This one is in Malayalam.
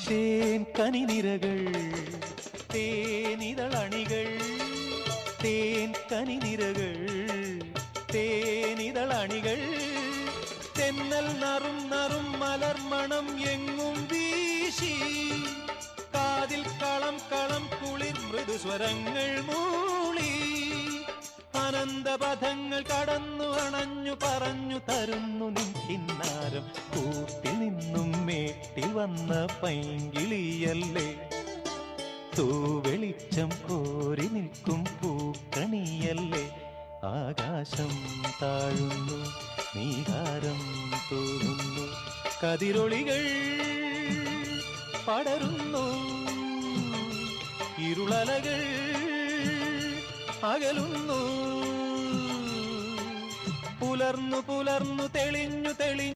തേൻ കനിനിരകൾ തേനിതളണികൾ തേൻ കനിനിരകൾ തേനിതളണികൾ തെന്നൽ നറും നറും മലർമണം എങ്ങും വീശി കാതിൽ കളം കളം കുളിർ മൃദുസ്വരങ്ങൾ മൂളി അനന്തപഥങ്ങൾ കടന്നു അണഞ്ഞു പറഞ്ഞു തരുന്നു നിൻ കിന്നാരം കൂട്ടിൽ നിന്നും മേട്ടിൽ വന്ന പൈങ്കിളിയല്ലേ തൂവെളിച്ചം കോരി നിൽക്കും പൂക്കണിയല്ലേ ആകാശം താഴുന്നു നീഹാരം തോന്നുന്നു കതിരൊളികൾ പടരുന്നു ഇരുളലകൾ അകലുന്നു പുലർന്നു പുലർന്നു തെളിഞ്ഞു തെളിഞ്ഞു